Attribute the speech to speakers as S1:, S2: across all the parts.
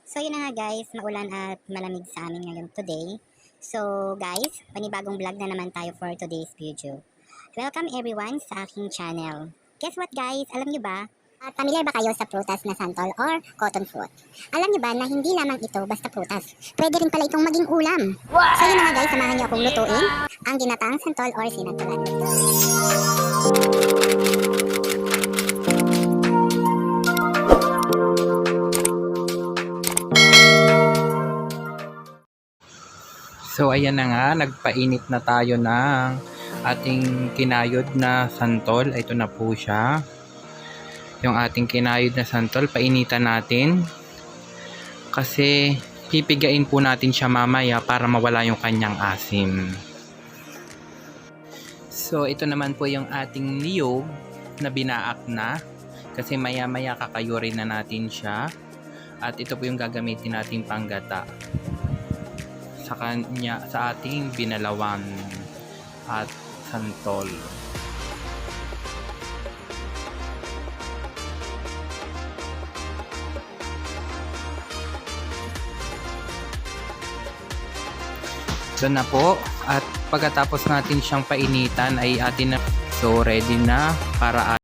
S1: So yun na nga guys, maulan at malamig sa amin ngayon today. So guys, panibagong vlog na naman tayo for today's video. Welcome everyone sa aking channel. Guess what guys, alam nyo ba? Familiar ba kayo sa prutas na santol or cotton fruit? Alam nyo ba na hindi lamang ito basta prutas? Pwede rin pala itong maging ulam. So yun na nga guys, samahan nyo akong lutuin ang ginataang santol or sinantolan.
S2: So ayan na nga, nagpainit na tayo ng ating kinayod na santol. Ito na po siya. Yung ating kinayod na santol, painitan natin. Kasi pipigain po natin siya mamaya para mawala yung kanyang asim. So ito naman po yung ating niyog na binaak na. Kasi maya-maya kakayurin na natin siya. At ito po yung gagamitin nating panggata sa ating binalawan at santol. Ito na po, at pagkatapos natin siyang painitan ay atin na, so ready na para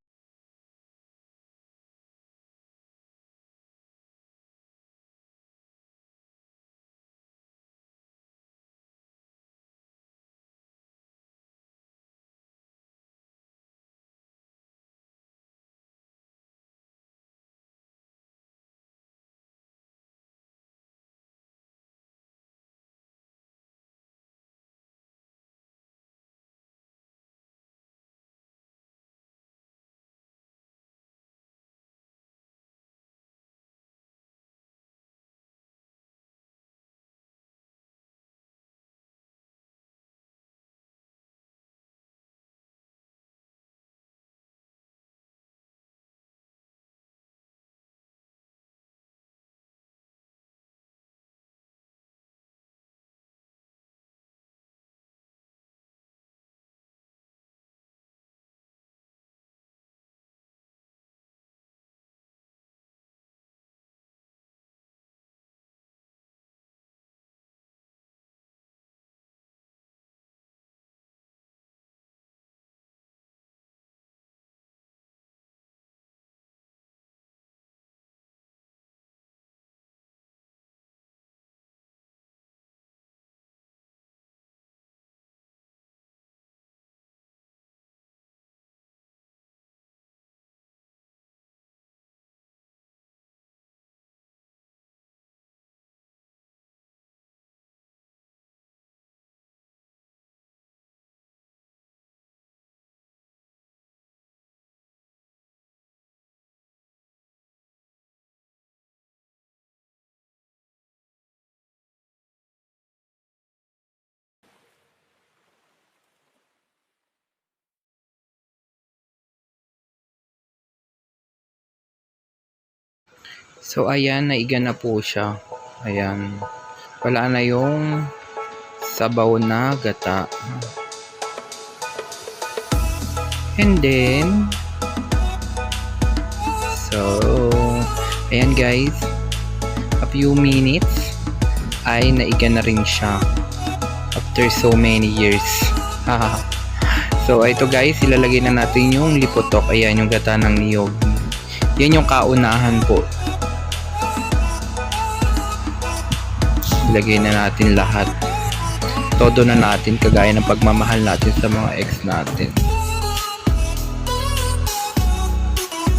S2: so ayan, naiga na po siya. Ayan. Wala na yung sabaw na gata. And then, so, ayan guys, a few minutes ay naiga na rin siya after so many years. So ito guys, ilalagay na natin yung lipotok. Ayan yung gata ng niyog. Yan yung kaunahan po. Ilagay na natin lahat. Todo na natin, kagaya ng pagmamahal natin sa mga ex natin.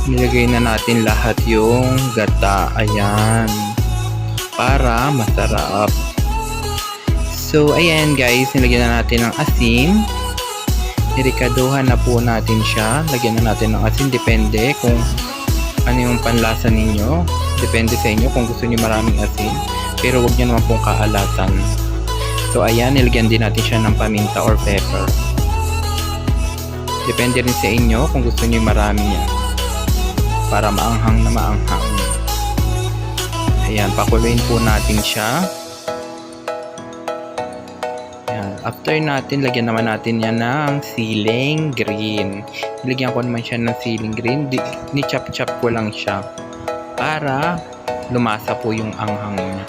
S2: Nilagay na natin lahat yung gata. Ayan. Para masarap. So, ayan guys. Nilagyan na natin ng asin. Nirikaduhan na po natin siya. Lagyan na natin ng asin. Depende kung ano yung panlasa ninyo. Depende sa inyo kung gusto niyo maraming asin. Pero huwag niyo naman pong kaalatan. So, ayan. Nilagyan din natin siya ng paminta or pepper. Depende rin sa inyo kung gusto niyo marami yan. Para maanghang na maanghang. Ayan, pakuluin po natin siya. Ayan, after natin, lagyan naman natin yan ng siling green. Nilagyan ko naman siya ng siling green. Ni-chop-chop ko lang siya. Para lumasa po yung anghang niya.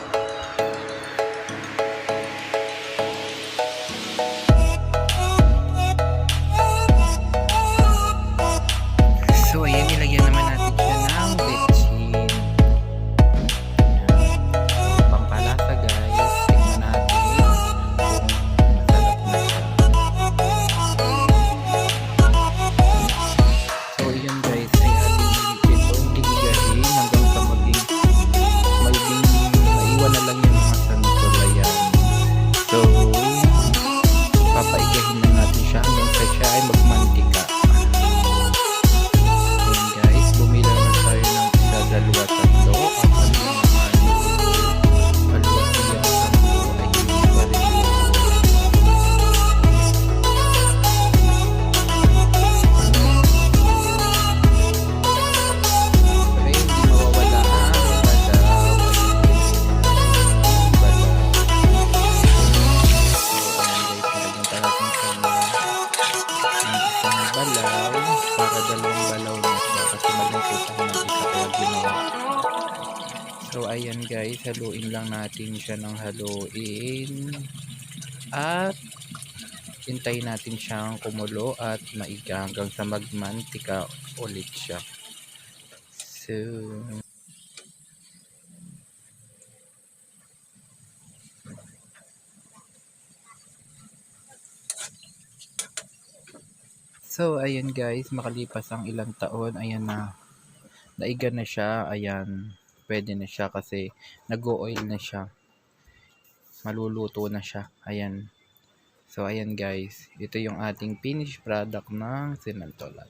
S2: So ayan, nilagyan naman natin siya ng betchin. Pampalasa guys, tingnan natin kung masarap na siya. So yun guys, ay ating itong gigigahin hanggang sa maging maiwan na lang yung mga santol. Ayan. So papaigahin na natin siya hanggang sa siya ay magmantika. Ayan guys, bumila na tayo ng isa, dalawa, tatlo, apat, lima, dalawa, ilang, sampo, ay hindi pa rin yun. Pero hindi mawawala ang balaw. Ang balaw. So ayan guys, nilagyan pa natin siya ng isang balaw para dalawang balaw na siya kasi malungkot ako ng isa kaya ginawa. So ayan guys, haluin lang natin siya ng haluin at hintayin natin siyang kumulo at maiga hanggang sa magmantika ulit siya. So ayan guys, makalipas ang ilang taon, ayan na, naiga na siya, ayan, pwede na siya kasi nag-o-oil na siya, maluluto na siya, ayan. So ayan guys, ito yung ating finished product ng sinantolan.